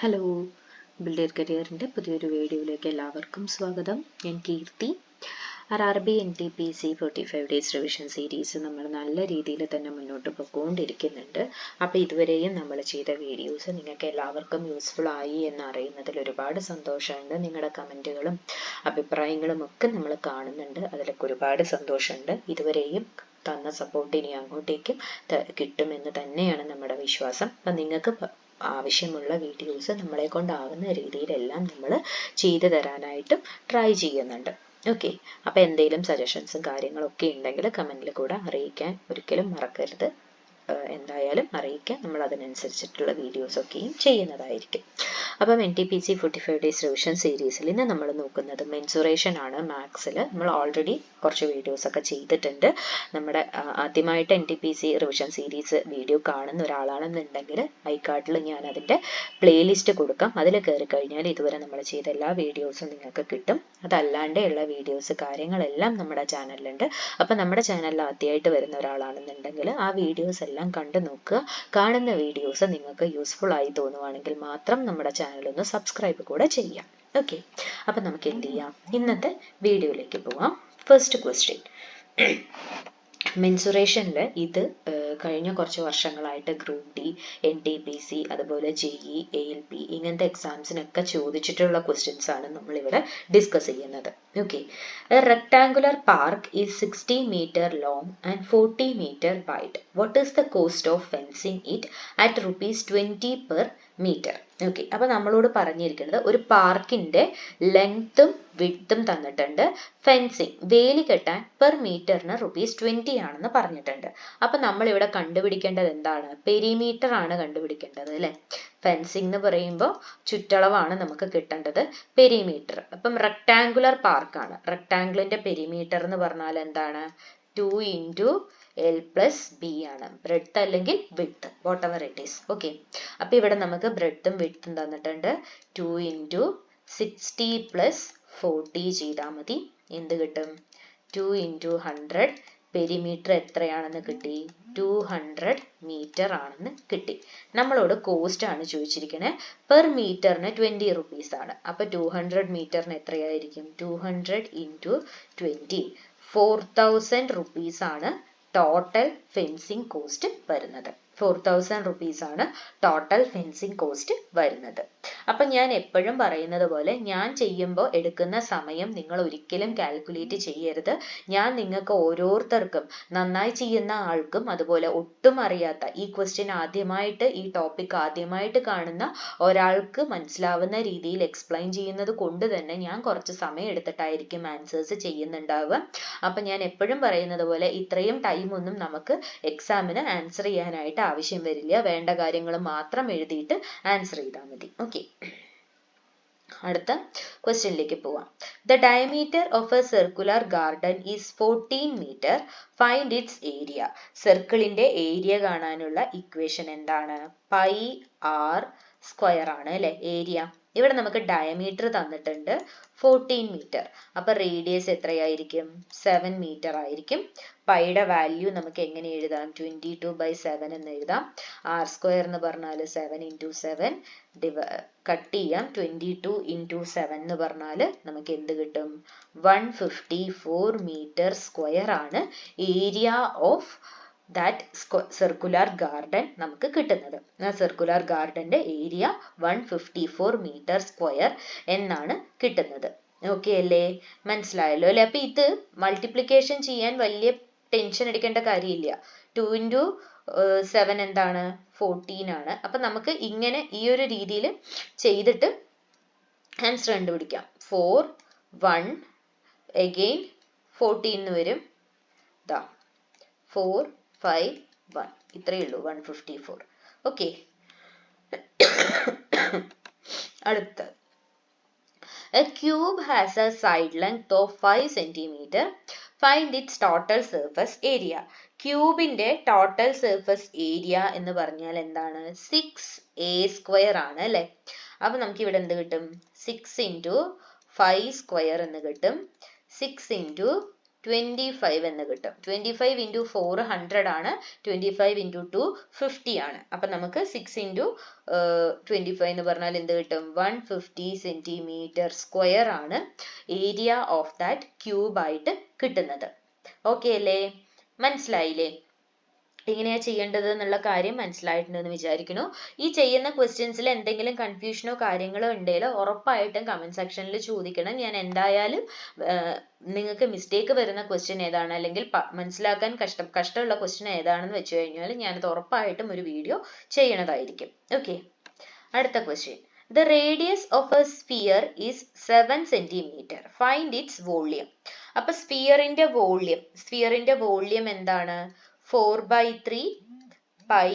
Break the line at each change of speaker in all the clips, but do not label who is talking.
Hello, builder കരിയറിൻ്റെ പുതിയൊരു വീഡിയോയിലേക്ക് എല്ലാവർക്കും സ്വാഗതം. ഞാൻ കീർത്തി. RRB NTPC 45 days revision series നമ്മൾ നല്ല രീതിയിൽ തന്നെ മുന്നോട്ട് പോയിക്കൊണ്ടിരിക്കുന്നുണ്ട്. അപ്പോൾ ഇതുവരെയും നമ്മൾ ചെയ്ത വീഡിയോസ് നിങ്ങൾക്ക് എല്ലാവർക്കും യൂസ്ഫുൾ ആയി എന്ന് അറിയുന്നതിൽ ഒരുപാട് സന്തോഷമുണ്ട്. നിങ്ങളുടെ കമൻറ്റുകളും അഭിപ്രായങ്ങളും ഒക്കെ നമ്മൾ കാണുന്നുണ്ട്. അതിലൊക്കെ ഒരുപാട് സന്തോഷമുണ്ട്. ഇതുവരെയും തന്ന സപ്പോർട്ട് ഇനി അങ്ങോട്ടേക്കും കിട്ടുമെന്ന് തന്നെയാണ് നമ്മുടെ വിശ്വാസം. അപ്പം നിങ്ങൾക്ക് ആവശ്യമുള്ള വീഡിയോസ് നമ്മളെ കൊണ്ടാവുന്ന രീതിയിലെല്ലാം നമ്മൾ ചെയ്തു തരാനായിട്ടും ട്രൈ ചെയ്യുന്നുണ്ട്. ഓക്കെ, അപ്പോൾ എന്തെങ്കിലും സജഷൻസും കാര്യങ്ങളൊക്കെ ഉണ്ടെങ്കിൽ കമൻറ്റിൽ കൂടെ അറിയിക്കാൻ ഒരിക്കലും മറക്കരുത്. എന്തായാലും അറിയിക്കാൻ നമ്മൾ അതിനനുസരിച്ചിട്ടുള്ള വീഡിയോസൊക്കെയും ചെയ്യുന്നതായിരിക്കും. അപ്പം NTPC 45 ഡേയ്സ് റിവിഷൻ സീരീസിൽ ഇന്ന് നമ്മൾ നോക്കുന്നത് മെൻസുറേഷൻ ആണ്. മാത്സിൽ നമ്മൾ ഓൾറെഡി കുറച്ച് വീഡിയോസൊക്കെ ചെയ്തിട്ടുണ്ട്. നമ്മുടെ ആദ്യമായിട്ട് NTPC റിവിഷൻ സീരീസ് വീഡിയോ കാണുന്ന ഒരാളാണെന്നുണ്ടെങ്കിൽ ഐക്കാർഡിൽ ഞാൻ അതിൻ്റെ പ്ലേലിസ്റ്റ് കൊടുക്കാം. അതിൽ കയറി കഴിഞ്ഞാൽ ഇതുവരെ നമ്മൾ ചെയ്ത എല്ലാ വീഡിയോസും നിങ്ങൾക്ക് കിട്ടും. അതല്ലാണ്ടുള്ള വീഡിയോസ് കാര്യങ്ങളെല്ലാം നമ്മുടെ ചാനലിലുണ്ട്. അപ്പം നമ്മുടെ ചാനലിൽ ആദ്യമായിട്ട് വരുന്ന ഒരാളാണെന്നുണ്ടെങ്കിൽ ആ വീഡിയോസ് എല്ലാം കണ്ടു നോക്കുക. കാണുന്ന വീഡിയോസ് നിങ്ങൾക്ക് യൂസ്ഫുൾ ആയി തോന്നുവാണെങ്കിൽ മാത്രം നമ്മുടെ ചാനൽ ഒന്ന് സബ്സ്ക്രൈബ് കൂടെ ചെയ്യാം. ഓക്കെ, അപ്പം നമുക്ക് എന്ത് ചെയ്യാം, ഇന്നത്തെ വീഡിയോയിലേക്ക് പോവാം. ഫസ്റ്റ് ക്വസ്റ്റ്യൻ, മെൻസുറേഷനിൽ ഇത് കഴിഞ്ഞ കുറച്ച് വർഷങ്ങളായിട്ട് ഗ്രൂപ്പ് ഡി, NTPC, അതുപോലെ JE, ALP ഇങ്ങനത്തെ എക്സാംസിനൊക്കെ ചോദിച്ചിട്ടുള്ള ക്വസ്റ്റ്യൻസ് ആണ് നമ്മളിവിടെ ഡിസ്കസ് ചെയ്യുന്നത്. Okay, A rectangular park is 60 meter long and 40 meter wide. What is the cost of fencing it at ₹20 per meter? Okay, അപ്പൊ നമ്മളോട് പറഞ്ഞിരിക്കുന്നത് ഒരു പാർക്കിന്റെ ലെങ്ത്തും വിഡ്ത്തും തന്നിട്ടുണ്ട്. ഫെൻസിങ് വേലി കെട്ടാൻ പെർ മീറ്ററിന് ₹20 ആണെന്ന് പറഞ്ഞിട്ടുണ്ട്. അപ്പൊ നമ്മൾ ഇവിടെ കണ്ടുപിടിക്കേണ്ടത് എന്താണ്? പെരിമീറ്റർ ആണ് കണ്ടുപിടിക്കേണ്ടത് അല്ലെ. ഫെൻസിങ് എന്ന് പറയുമ്പോൾ ചുറ്റളവാണ് നമുക്ക് കിട്ടേണ്ടത്, പെരിമീറ്റർ. അപ്പം റെക്ടാങ്കുലർ പാർക്കാണ്. റെക്ടാങ്കിളിന്റെ പെരിമീറ്റർ എന്ന് പറഞ്ഞാൽ എന്താണ്? 2 × L+B ആണ്. ബ്രെഡ്ത്ത് അല്ലെങ്കിൽ width, what ever it is. Okay, അപ്പൊ ഇവിടെ നമുക്ക് ബ്രെഡ്ത്തും വിഡ്ത്തും തന്നിട്ടുണ്ട്. 2 × 60 + 40 ചെയ്താൽ മതി. എന്ത് കിട്ടും? 2 × 100. പെരിമീറ്റർ എത്രയാണെന്ന് കിട്ടി? 200 മീറ്റർ ആണെന്ന് കിട്ടി. നമ്മളോട് കോസ്റ്റ് ആണ് ചോദിച്ചിരിക്കുന്നത്. പെർ മീറ്ററിന് ₹20 ആണ്. അപ്പൊ 200 മീറ്ററിന് എത്രയായിരിക്കും? 200 × 20, ₹4000 ആണ് ടോട്ടൽ ഫെൻസിങ് കോസ്റ്റ് വരുന്നത്. ₹4000 ആണ് ടോട്ടൽ ഫെൻസിങ് കോസ്റ്റ് വരുന്നത്. അപ്പൊ ഞാൻ എപ്പോഴും പറയുന്നത് പോലെ ഞാൻ ചെയ്യുമ്പോൾ എടുക്കുന്ന സമയം നിങ്ങൾ ഒരിക്കലും കാൽക്കുലേറ്റ് ചെയ്യരുത്. ഞാൻ നിങ്ങൾക്ക് ഓരോരുത്തർക്കും, നന്നായി ചെയ്യുന്ന ആൾക്കും അതുപോലെ ഒട്ടും അറിയാത്ത ഈ ക്വസ്റ്റ്യൻ ആദ്യമായിട്ട്, ഈ ടോപ്പിക് ആദ്യമായിട്ട് കാണുന്ന ഒരാൾക്ക് മനസ്സിലാവുന്ന രീതിയിൽ എക്സ്പ്ലെയിൻ ചെയ്യുന്നത് കൊണ്ട് തന്നെ ഞാൻ കുറച്ച് സമയം എടുത്തിട്ടായിരിക്കും ആൻസേഴ്സ് ചെയ്യുന്നുണ്ടാവുക. അപ്പൊ ഞാൻ എപ്പോഴും പറയുന്നത് പോലെ ഇത്രയും ടൈം ഒന്നും നമുക്ക് എക്സാമിന് ആൻസർ ചെയ്യാനായിട്ട് ആവശ്യം വരില്ല. വേണ്ട കാര്യങ്ങൾ മാത്രം എഴുതിയിട്ട് ആൻസർ ചെയ്താൽ മതി. ഓക്കെ, അടുത്ത ക്വസ്റ്റ്യനിലേക്ക് പോവാം. The diameter of A circular garden is 14 meter. Find it's area. സർക്കിളിന്റെ ഏരിയ കാണാനുള്ള ഇക്വേഷൻ എന്താണ്? πr² ആണ് അല്ലെ ഏരിയ. ഇവിടെ നമുക്ക് ഡയമീറ്റർ തന്നിട്ടുണ്ട് 14 meter. അപ്പൊ റേഡിയസ് എത്രയായിരിക്കും? 7 meter ആയിരിക്കും. പൈയുടെ വാല്യൂ നമുക്ക് എങ്ങനെ എഴുതാം? 22/7 എന്ന് എഴുതാം. r² എന്ന് പറഞ്ഞാൽ 7 × 7 കട്ട് ചെയ്യാം. 22 × 7 എന്ന് പറഞ്ഞാൽ നമുക്ക് എന്ത് കിട്ടും? 154 meter² ആണ് area of that circular garden നമുക്ക് കിട്ടുന്നത്. സർക്കുലർ ഗാർഡന്റെ ഏരിയ 154 meter² എന്നാണ് കിട്ടുന്നത്. ഓക്കെ അല്ലേ? മനസ്സിലായല്ലോ അല്ലെ? അപ്പൊ ഇത് മൾട്ടിപ്ലിക്കേഷൻ ചെയ്യാൻ വലിയ ടെൻഷൻ അടിക്കേണ്ട കാര്യമില്ല. 2 × 7 എന്താണ്? 14 ആണ്. അപ്പൊ നമുക്ക് ഇങ്ങനെ ഈ ഒരു രീതിയിൽ ചെയ്തിട്ട് ആൻസർ കണ്ടുപിടിക്കാം. 4 1 again 14 എന്ന് വരും. 4 5 1 ഇത്രയേ ഉള്ളൂ, 154. ഓക്കെ, അടുത്ത, a cube has a side length of 5 centimeter. Find its total surface area. ക്യൂബിന്റെ ടോട്ടൽ സർഫസ് ഏരിയ എന്ന് പറഞ്ഞാൽ എന്താണ്? 6a² ആണ് അല്ലെ. അപ്പൊ നമുക്ക് ഇവിടെ എന്ത് കിട്ടും? 6 × 5² എന്ന് കിട്ടും. 6 × 25 എന്ന് കിട്ടും. 25 into 4 100 ആണ്, 25 into 2 50 ആണ്. അപ്പൊ നമുക്ക് 6 into 25 എന്ന് പറഞ്ഞാൽ എന്ത് കിട്ടും? 150 സെന്റിമീറ്റർ സ്ക്വയർ ആണ് ഏരിയ ഓഫ് ദാറ്റ് ക്യൂബ് ആയിട്ട് കിട്ടുന്നത്. ഓക്കെ അല്ലേ? മനസ്സിലായില്ലേ? എങ്ങനെയാ ചെയ്യേണ്ടത് എന്നുള്ള കാര്യം മനസ്സിലായിട്ടുണ്ടെന്ന് വിചാരിക്കുന്നു. ഈ ചെയ്യുന്ന ക്വസ്റ്റ്യൻസിൽ എന്തെങ്കിലും കൺഫ്യൂഷനോ കാര്യങ്ങളോ ഉണ്ടെങ്കിൽ ഉറപ്പായിട്ടും കമന്റ് സെക്ഷനിൽ ചോദിക്കണം. ഞാൻ എന്തായാലും നിങ്ങൾക്ക് മിസ്റ്റേക്ക് വരുന്ന ക്വസ്റ്റ്യൻ ഏതാണ്, അല്ലെങ്കിൽ മനസ്സിലാക്കാൻ കഷ്ടമുള്ള ക്വസ്റ്റ്യൻ ഏതാണെന്ന് വെച്ച് കഴിഞ്ഞാൽ ഞാനത് ഉറപ്പായിട്ടും ഒരു വീഡിയോ ചെയ്യണതായിരിക്കും. ഓക്കെ, അടുത്ത question. The radius of a sphere is 7 centimeter. Find its volume. അപ്പൊ സ്ഫിയറിന്റെ വോള്യം എന്താണ്? 4/3 പൈ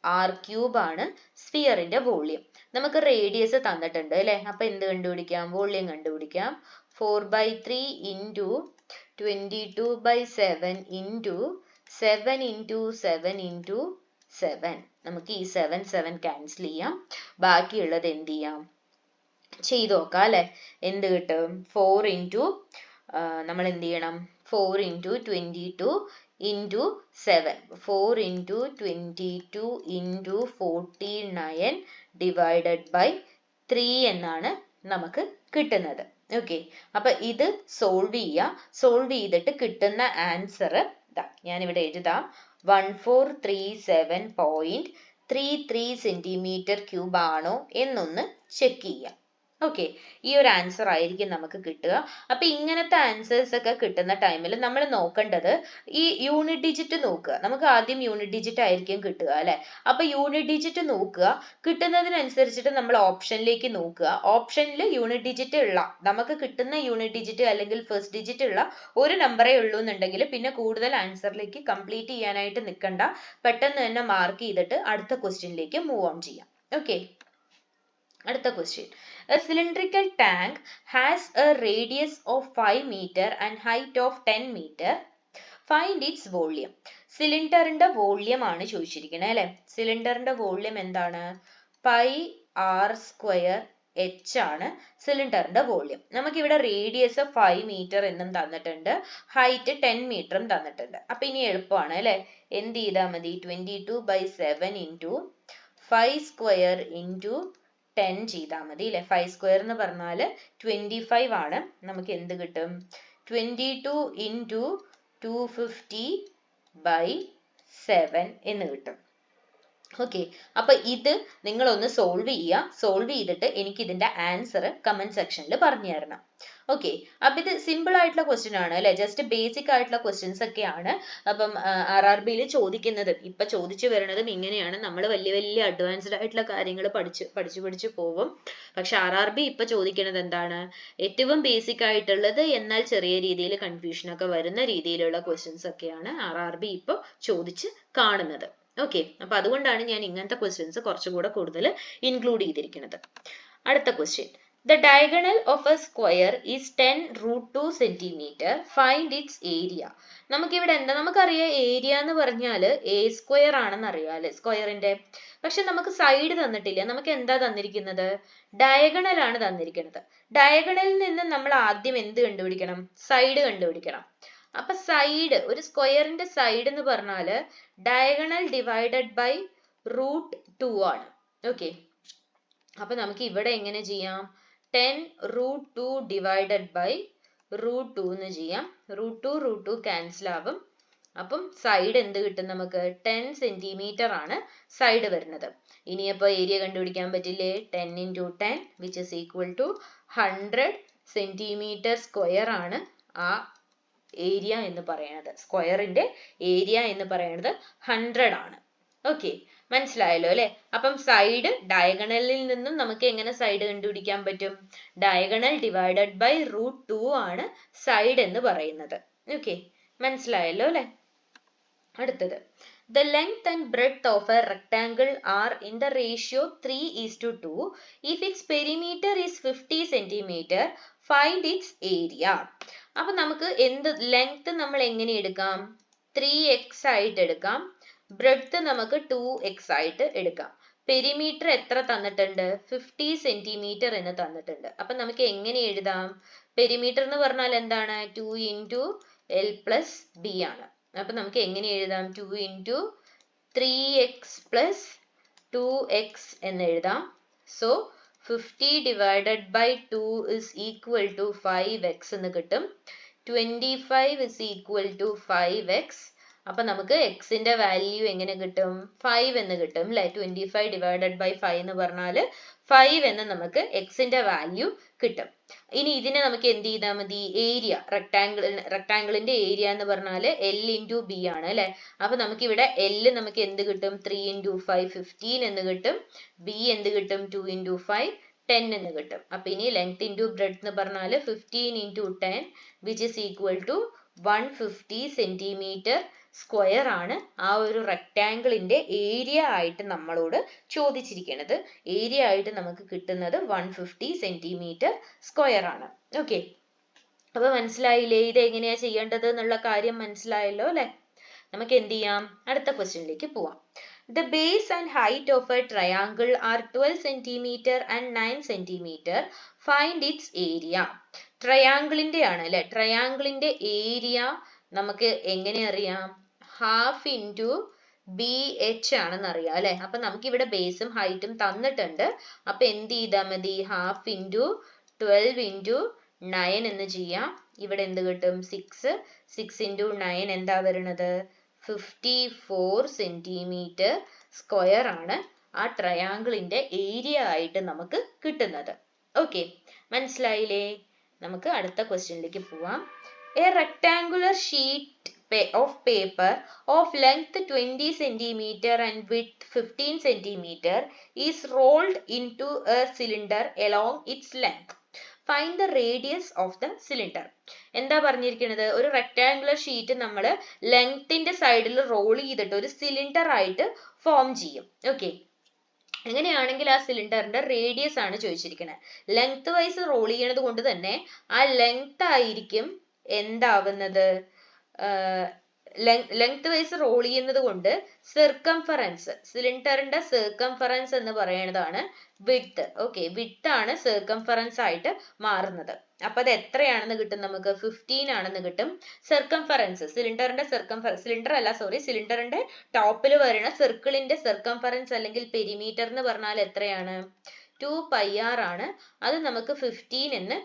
r ക്യൂബ് ആണ് സ്ഫിയറിന്റെ വോള്യം. നമുക്ക് റേഡിയസ് തന്നിട്ടുണ്ട് അല്ലെ? അപ്പൊ എന്ത് കണ്ടുപിടിക്കാം? വോള്യം കണ്ടുപിടിക്കാം. 4/3 into 22/7 into 7 into 7 into 7. നമുക്ക് ഈ 7 ക്യാൻസൽ ചെയ്യാം. ബാക്കിയുള്ളത് എന്ത് ചെയ്യാം? ചെയ്തു നോക്കാം അല്ലെ? എന്ത് കിട്ടും? 4 into നമ്മൾ എന്ത് ചെയ്യണം? 4 into 22 into 7. 4 into 22 into 49 divided by 3 എന്നാണ് നമുക്ക് കിട്ടുന്നത്. ഓക്കെ, അപ്പൊ ഇത് സോൾവ് ചെയ്തിട്ട് കിട്ടുന്ന ആൻസർ ഞാനിവിടെ എഴുതാം. 1437.33 സെന്റിമീറ്റർ ക്യൂബ് ആണോ എന്നൊന്ന് ചെക്ക് ചെയ്യാം. ഓക്കെ, ഈ ഒരു ആൻസർ ആയിരിക്കും നമുക്ക് കിട്ടുക. അപ്പൊ ഇങ്ങനത്തെ ആൻസേഴ്സ് ഒക്കെ കിട്ടുന്ന ടൈമിൽ നമ്മൾ നോക്കേണ്ടത് ഈ യൂണിറ്റ് ഡിജിറ്റ് നോക്കുക. നമുക്ക് ആദ്യം യൂണിറ്റ് ഡിജിറ്റ് ആയിരിക്കും കിട്ടുക അല്ലെ? അപ്പൊ യൂണിറ്റ് ഡിജിറ്റ് നോക്കുക. കിട്ടുന്നതിനനുസരിച്ചിട്ട് നമ്മൾ ഓപ്ഷനിലേക്ക് നോക്കുക. ഓപ്ഷനിൽ യൂണിറ്റ് ഡിജിറ്റ് ഉള്ള, നമുക്ക് കിട്ടുന്ന യൂണിറ്റ് ഡിജിറ്റ് അല്ലെങ്കിൽ ഫസ്റ്റ് ഡിജിറ്റ് ഉള്ള ഒരു നമ്പറേ ഉള്ളൂ എന്നുണ്ടെങ്കിൽ പിന്നെ കൂടുതൽ ആൻസറിലേക്ക് കംപ്ലീറ്റ് ചെയ്യാനായിട്ട് നിൽക്കണ്ട. പെട്ടെന്ന് തന്നെ മാർക്ക് ചെയ്തിട്ട് അടുത്ത ക്വസ്റ്റ്യനിലേക്ക് മൂവ് ഓൺ ചെയ്യാം. ഓക്കെ, അടുത്ത question. A cylindrical tank has a radius of 5 meter and height of 10 meter. Find its volume. സിലിണ്ടറിന്റെ വോള്യം ആണ് ചോദിച്ചിരിക്കുന്നത് അല്ലെ? സിലിണ്ടറിന്റെ വോള്യം എന്താണ്? പൈ r സ്ക്വയർ h ആണ് സിലിണ്ടറിന്റെ വോള്യം. നമുക്കിവിടെ റേഡിയസ് 5 മീറ്റർ എന്നും തന്നിട്ടുണ്ട്, ഹൈറ്റ് 10 മീറ്ററും തന്നിട്ടുണ്ട്. അപ്പൊ ഇനി എളുപ്പമാണ് അല്ലെ? എന്ത് ചെയ്താൽ മതി? 22/7 into 5 സ്ക്വയർ into 10 ചെയ്താൽ മതി അല്ലെ? 5 സ്ക്വയർ എന്ന് പറഞ്ഞാൽ 25 ആണ്. നമുക്ക് എന്ത് കിട്ടും? 22 into 250/7 എന്ന് കിട്ടും. ഓക്കെ, അപ്പൊ ഇത് നിങ്ങളൊന്ന് സോൾവ് ചെയ്തിട്ട് എനിക്ക് ഇതിന്റെ ആൻസർ കമന്റ് സെക്ഷനിൽ പറഞ്ഞു തരണം. ഓക്കെ, അപ്പൊ ഇത് സിമ്പിൾ ആയിട്ടുള്ള ക്വസ്റ്റ്യൻ ആണ് അല്ലെ? ജസ്റ്റ് ബേസിക് ആയിട്ടുള്ള ക്വസ്റ്റ്യൻസ് ഒക്കെയാണ്. അപ്പം RRBയിൽ ചോദിക്കുന്നതും ഇപ്പൊ ചോദിച്ചു വരുന്നതും ഇങ്ങനെയാണ്. നമ്മൾ വലിയ അഡ്വാൻസ്ഡ് ആയിട്ടുള്ള കാര്യങ്ങൾ പഠിച്ചു പോകും. പക്ഷെ RRB ഇപ്പൊ ചോദിക്കുന്നത് എന്താണ്? ഏറ്റവും ബേസിക് ആയിട്ടുള്ളത് എന്നാൽ ചെറിയ രീതിയിൽ കൺഫ്യൂഷൻ ഒക്കെ വരുന്ന രീതിയിലുള്ള ക്വസ്റ്റ്യൻസ് ഒക്കെയാണ് RRB ഇപ്പൊ ചോദിച്ച് കാണുന്നത്. ഓക്കെ, അപ്പൊ അതുകൊണ്ടാണ് ഞാൻ ഇങ്ങനത്തെ ക്വസ്റ്റ്യൻസ് കുറച്ചുകൂടെ കൂടുതൽ ഇൻക്ലൂഡ് ചെയ്തിരിക്കുന്നത്. അടുത്ത question. The diagonal of a square is 10√2 centimeter. Find its area. നമുക്കിവിടെ എന്താ? നമുക്കറിയാം ഏരിയ എന്ന് പറഞ്ഞാൽ a സ്ക്വയർ ആണെന്ന് അറിയാം സ്ക്വയറിന്റെ. പക്ഷെ നമുക്ക് സൈഡ് തന്നിട്ടില്ല. നമുക്ക് എന്താ തന്നിരിക്കുന്നത്? ഡയഗണൽ ആണ് തന്നിരിക്കുന്നത്. ഡയഗണലിൽ നിന്ന് നമ്മൾ ആദ്യം എന്ത് കണ്ടുപിടിക്കണം? സൈഡ് കണ്ടുപിടിക്കണം. അപ്പൊ സൈഡ്, ഒരു സ്ക്വയറിന്റെ സൈഡ് എന്ന് പറഞ്ഞാല് ഡയഗണൽ ഡിവൈഡഡ് ബൈ √2 ആണ്. ഓക്കെ, അപ്പൊ നമുക്ക് ഇവിടെ എങ്ങനെ ചെയ്യാം? 10√2 divided by √2 എന്ന് ചെയ്യാം. √2 ക്യാൻസൽ ആവും. അപ്പം സൈഡ് എന്ത് കിട്ടും നമുക്ക്? 10 സെന്റിമീറ്റർ ആണ് സൈഡ് വരുന്നത്. ഇനിയപ്പോ ഏരിയ കണ്ടുപിടിക്കാൻ പറ്റില്ലേ? 10 into 10 which is equal to 100 centimetre square ആണ് ആ ഏരിയ എന്ന് പറയുന്നത്. സ്ക്വയറിന്റെ ഏരിയ എന്ന് പറയുന്നത് 100 ആണ്. ഓക്കെ, മനസ്സിലായല്ലോ അല്ലെ? അപ്പം സൈഡ് ഡയഗണലിൽ നിന്നും നമുക്ക് എങ്ങനെ സൈഡ് കണ്ടുപിടിക്കാൻ പറ്റും? ഡയഗണൽ ഡിവൈഡഡ് ബൈ √2 ആണ് സൈഡ് എന്ന് പറയുന്നത്. ഓക്കെ, മനസ്സിലായല്ലോ അല്ലെ? അടുത്തത്. The length and breadth of a rectangle are in the ratio 3:2 if its perimeter is 50 centimeter. Find its area. അപ്പൊ നമുക്ക് എന്ത് ലെങ്ത് നമ്മൾ എങ്ങനെ എടുക്കാം? 3x ആയിട്ട് എടുക്കാം. ബ്രെഡ്ത്ത് നമുക്ക് 2x ആയിട്ട് എടുക്കാം. പെരിമീറ്റർ എത്ര തന്നിട്ടുണ്ട്? 50 സെന്റിമീറ്റർ എന്ന് തന്നിട്ടുണ്ട്. അപ്പൊ നമുക്ക് എങ്ങനെ എഴുതാം? പെരിമീറ്റർ എന്ന് പറഞ്ഞാൽ എന്താണ്? 2 into L plus B ആണ്. അപ്പൊ നമുക്ക് എങ്ങനെ എഴുതാം? 2 into 3x plus 2x എന്ന് എഴുതാം. So 50 divided by 2 is equal to 5x എന്ന് കിട്ടും. 25 is equal to 5x. അപ്പൊ നമുക്ക് x ന്റെ വാല്യൂ എങ്ങനെ കിട്ടും? 5 എന്ന് കിട്ടും അല്ലെ? 25 divided by 5 എന്ന് പറഞ്ഞാൽ 5 എന്ന് നമുക്ക് x ന്റെ വാല്യൂ കിട്ടും. ഇനി ഇതിനെ നമുക്ക് എന്ത് ചെയ്താൽ മതി? ഏരിയ, റെക്ടാങ്കിളിന്റെ ഏരിയ എന്ന് പറഞ്ഞാൽ L into B ആണ് അല്ലെ? അപ്പൊ നമുക്ക് ഇവിടെ L നമുക്ക് എന്ത് കിട്ടും? 3 into 5 15 എന്ന് കിട്ടും. B എന്ത് കിട്ടും? 2 into 5 10 എന്ന് കിട്ടും. അപ്പൊ ഇനി ലെങ്ത് ഇൻറ്റു ബ്രെഡ്ത്ത് എന്ന് പറഞ്ഞാൽ 15 into 10 which is equal to 150 centimetre square ആണ് ആ ഒരു റെക്ടാങ്കിളിന്റെ ഏരിയ ആയിട്ട് നമ്മളോട് ചോദിച്ചിരിക്കുന്നത്. ഏരിയ ആയിട്ട് നമുക്ക് കിട്ടുന്നത് 150 സെന്റിമീറ്റർ സ്ക്വയർ ആണ്. ഓക്കെ, അപ്പൊ മനസ്സിലായില്ലേ ഇത് എങ്ങനെയാ ചെയ്യേണ്ടത് എന്നുള്ള കാര്യം മനസ്സിലായല്ലോ അല്ലെ? നമുക്ക് എന്ത് ചെയ്യാം? അടുത്ത ക്വസ്റ്റ്യനിലേക്ക് പോവാം. The base and height of a triangle are 12 cm and 9 cm. Find its area. ട്രയാങ്കിളിന്റെ ആണ് അല്ലെ? ട്രയാങ്കിളിന്റെ ഏരിയ നമുക്ക് എങ്ങനെ അറിയാം? ഹാഫ് ഇൻറ്റു ബി എച്ച് ആണെന്ന് അറിയാം അല്ലെ? അപ്പൊ നമുക്ക് ഇവിടെ ബേസും ഹൈറ്റും തന്നിട്ടുണ്ട്. അപ്പൊ എന്ത് ചെയ്താൽ മതി? ഹാഫ് ഇൻറ്റു 12 ഇൻറ്റു 9 എന്ന് ചെയ്യാം. ഇവിടെ എന്ത് കിട്ടും? 6 ഇൻറ്റു 9 എന്താ വരുന്നത്? 54 സെന്റിമീറ്റർ സ്ക്വയർ ആണ് ആ ട്രയാങ്കിളിന്റെ ഏരിയ ആയിട്ട് നമുക്ക് കിട്ടുന്നത്. ഓക്കെ, മനസ്സിലായില്ലേ? നമുക്ക് അടുത്ത ക്വസ്റ്റ്യനിലേക്ക് പോവാം. A rectangular sheet of paper of length 20 cm and width 15 cm is rolled into a cylinder along its length. Find the radius of the cylinder. എന്താ പറഞ്ഞിരിക്കുന്നത്? ഒരു റെക്ടാങ്കുലർ ഷീറ്റ് നമ്മൾ ലെങ്ത്തിന്റെ സൈഡിൽ റോൾ ചെയ്തിട്ട് ഒരു സിലിണ്ടർ ആയിട്ട് ഫോം ചെയ്യും. ഓക്കെ, അങ്ങനെയാണെങ്കിൽ ആ സിലിണ്ടറിന്റെ റേഡിയസ് ആണ് ചോദിച്ചിരിക്കുന്നത്. ലെങ്ത് വൈസ് റോൾ ചെയ്യണത് കൊണ്ട് തന്നെ ആ ലെങ്ത് ആയിരിക്കും എന്താവുന്നത്? ലെങ്ത് വൈസ് റോൾ ചെയ്യുന്നത് കൊണ്ട് സിർക്കംഫറൻസ്, സിലിണ്ടറിന്റെ സിർക്കംഫറൻസ് എന്ന് പറയുന്നതാണ് വിഡ്ത്ത്. ഓക്കെ, വിഡ്ത്ത് ആണ് സിർക്കംഫറൻസ് ആയിട്ട് മാറുന്നത്. അപ്പൊ അത് എത്രയാണെന്ന് കിട്ടും? നമുക്ക് 15 ആണെന്ന് കിട്ടും. സിർക്കംഫറൻസ്, സിലിണ്ടറിന്റെ സിലിണ്ടറിന്റെ ടോപ്പിൽ വരുന്ന സർക്കിളിന്റെ സിർക്കംഫറൻസ് അല്ലെങ്കിൽ പെരിമീറ്റർ എന്ന് പറഞ്ഞാൽ എത്രയാണ്? 2πr ആണ്. അത് നമുക്ക് 15 എന്ന്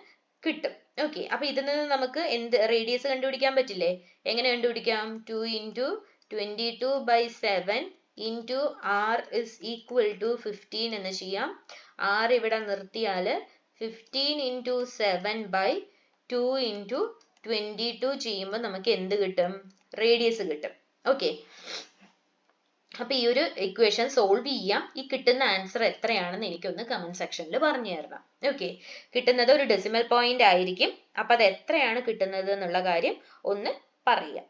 കിട്ടും. ഓക്കെ, അപ്പൊ ഇതിൽ നിന്ന് നമുക്ക് എന്ത് റേഡിയസ് കണ്ടുപിടിക്കാൻ പറ്റില്ലേ? എങ്ങനെ കണ്ടുപിടിക്കാം? 2 into 22/7 into r is equal to 15 എന്ന് ചെയ്യാം. r ഇവിടെ നിർത്തിയാൽ 15 into 7/2 into 22 ചെയ്യുമ്പോൾ നമുക്ക് എന്ത് കിട്ടും? റേഡിയസ് കിട്ടും. ഓക്കെ, അപ്പൊ ഈ ഒരു ഇക്വേഷൻ സോൾവ് ചെയ്യാം. ഈ കിട്ടുന്ന ആൻസർ എത്രയാണെന്ന് എനിക്കൊന്ന് കമന്റ് സെക്ഷനിൽ പറഞ്ഞു തരണം. ഓക്കെ, കിട്ടുന്നത് ഒരു ഡെസിമൽ പോയിന്റ് ആയിരിക്കും. അപ്പൊ അത് എത്രയാണ് കിട്ടുന്നത് എന്നുള്ള കാര്യം ഒന്ന് പറയാം.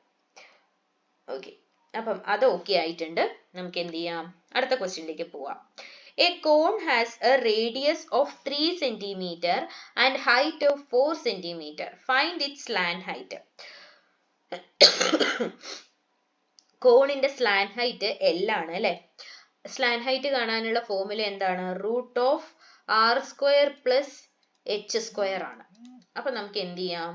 ഓക്കെ, അപ്പം അത് ഓക്കെ ആയിട്ടുണ്ട്. നമുക്ക് എന്ത് ചെയ്യാം? അടുത്ത ക്വസ്റ്റ്യനിലേക്ക് പോവാം. A cone has a radius of 3 cm and height of 4 cm. Find its slant height. കോണിന്റെ സ്ലാന്റ് ഹൈറ്റ് L ആണ് അല്ലെ? സ്ലാന്റ് ഹൈറ്റ് കാണാനുള്ള ഫോർമുല എന്താണ്? √r² + h² ആണ്. അപ്പൊ നമുക്ക് എന്ത് ചെയ്യാം?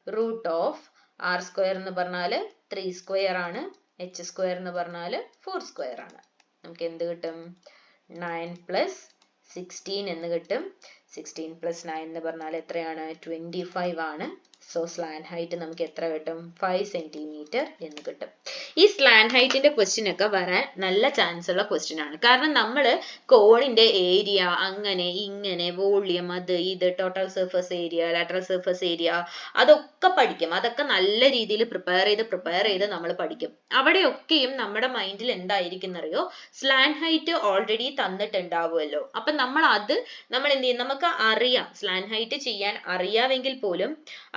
√r² എന്ന് പറഞ്ഞാൽ 3² ആണ്, h² എന്ന് പറഞ്ഞാൽ 4² ആണ്. നമുക്ക് എന്ത് കിട്ടും? 9 + 16 എന്ന് കിട്ടും. 16 + 9 എന്ന് പറഞ്ഞാൽ എത്രയാണ്? 25 ആണ്. സോ സ്ലാന്റ് ഹൈറ്റ് നമുക്ക് എത്ര കിട്ടും? 5 സെന്റിമീറ്റർ എന്ന് കിട്ടും. ഈ സ്ലാന്റ് ഹൈറ്റിന്റെ ക്വസ്റ്റ്യൻ ഒക്കെ വരാൻ നല്ല ചാൻസ് ഉള്ള ക്വസ്റ്റ്യൻ ആണ്. കാരണം നമ്മൾ കോണിന്റെ ഏരിയ അങ്ങനെ ഇങ്ങനെ വോളിയം അത് ഇത് total surface area lateral surface area അതൊക്കെ പഠിക്കും. അതൊക്കെ നല്ല രീതിയിൽ പ്രിപ്പയർ ചെയ്ത് നമ്മൾ പഠിക്കും. അവിടെയൊക്കെയും നമ്മുടെ മൈൻഡിൽ എന്തായിരിക്കും എന്നറിയോ? സ്ലാന്റ് ഹൈറ്റ് ഓൾറെഡി തന്നിട്ടുണ്ടാവുമല്ലോ. അപ്പൊ നമ്മൾ എന്ത് ചെയ്യും? നമുക്ക് അറിയാം, സ്ലാന്റ് ഹൈറ്റ് ചെയ്യാൻ അറിയാമെങ്കിൽ പോലും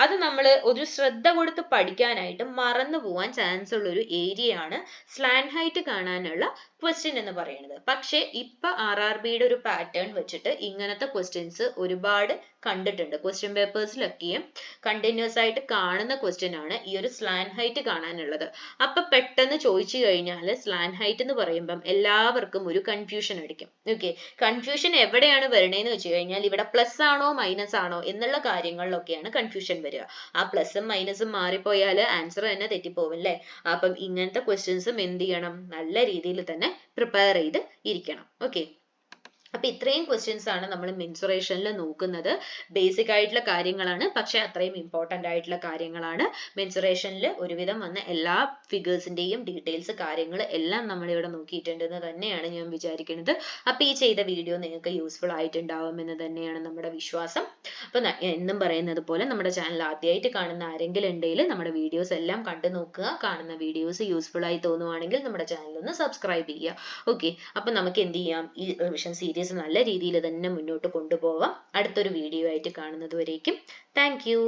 അത് നമ്മൾ ഒരു ശ്രദ്ധ കൊടുത്ത് പഠിക്കാനായിട്ട് മറന്നു പോവാൻ ചാൻസ് ഉള്ള ഒരു ഏരിയ ആണ് സ്ലാന്റ് ഹൈറ്റ് കാണാനുള്ള ക്വസ്റ്റ്യൻ എന്ന് പറയുന്നത്. പക്ഷെ ഇപ്പൊ RRBയുടെ ഒരു പാറ്റേൺ വെച്ചിട്ട് ഇങ്ങനത്തെ ക്വസ്റ്റ്യൻസ് ഒരുപാട് കണ്ടിട്ടുണ്ട്. ക്വസ്റ്റ്യൻ പേപ്പേഴ്സിലൊക്കെയും കണ്ടിന്യൂസ് ആയിട്ട് കാണുന്ന ക്വസ്റ്റ്യൻ ആണ് ഈ ഒരു സ്ലാൻ ഹൈറ്റ് കാണാനുള്ളത്. അപ്പൊ പെട്ടെന്ന് ചോദിച്ചു കഴിഞ്ഞാൽ സ്ലാൻ ഹൈറ്റ് എന്ന് പറയുമ്പം എല്ലാവർക്കും ഒരു കൺഫ്യൂഷൻ അടിക്കും. ഓക്കെ, കൺഫ്യൂഷൻ എവിടെയാണ് വരണേന്ന് വെച്ച് കഴിഞ്ഞാൽ ഇവിടെ പ്ലസ് ആണോ മൈനസ് ആണോ എന്നുള്ള കാര്യങ്ങളിലൊക്കെയാണ് കൺഫ്യൂഷൻ വരിക. ആ പ്ലസും മൈനസും മാറിപ്പോയാൽ ആൻസർ തന്നെ തെറ്റിപ്പോവും അല്ലേ? അപ്പം ഇങ്ങനത്തെ ക്വസ്റ്റ്യൻസും എന്ത് ചെയ്യണം, നല്ല രീതിയിൽ തന്നെ പ്രിപ്പയർ ചെയ്ത് ഇരിക്കണം. ഓക്കെ, അപ്പൊ ഇത്രയും ക്വസ്റ്റ്യൻസ് ആണ് നമ്മൾ മെൻസുറേഷനിൽ നോക്കുന്നത്. ബേസിക് ആയിട്ടുള്ള കാര്യങ്ങളാണ്, പക്ഷെ അത്രയും ഇമ്പോർട്ടന്റ് ആയിട്ടുള്ള കാര്യങ്ങളാണ്. മെൻസുറേഷനിൽ ഒരുവിധം വന്ന എല്ലാ ഫിഗേഴ്സിന്റെയും ഡീറ്റെയിൽസ് കാര്യങ്ങൾ എല്ലാം നമ്മൾ ഇവിടെ നോക്കിയിട്ടുണ്ടെന്ന് തന്നെയാണ് ഞാൻ വിചാരിക്കുന്നത്. അപ്പൊ ഈ ചെയ്ത വീഡിയോ നിങ്ങൾക്ക് യൂസ്ഫുൾ ആയിട്ടുണ്ടാവും എന്ന് തന്നെയാണ് നമ്മുടെ വിശ്വാസം. അപ്പൊ എന്നും പറയുന്നത് പോലെ നമ്മുടെ ചാനൽ ആദ്യമായിട്ട് കാണുന്ന ആരെങ്കിലും ഉണ്ടെങ്കിൽ നമ്മുടെ വീഡിയോസ് എല്ലാം കണ്ടു നോക്കുക. കാണുന്ന വീഡിയോസ് യൂസ്ഫുൾ ആയി തോന്നുവാണെങ്കിൽ നമ്മുടെ ചാനൽ ഒന്ന് സബ്സ്ക്രൈബ് ചെയ്യുക. ഓക്കെ, അപ്പൊ നമുക്ക് എന്ത് ചെയ്യാം, ഈ റിവിഷൻ സീരീസ് നല്ല രീതിയിൽ തന്നെ മുന്നോട്ട് കൊണ്ടുപോവാം. അടുത്തൊരു വീഡിയോ ആയിട്ട് കാണുന്നത് വരേക്കും താങ്ക് യു.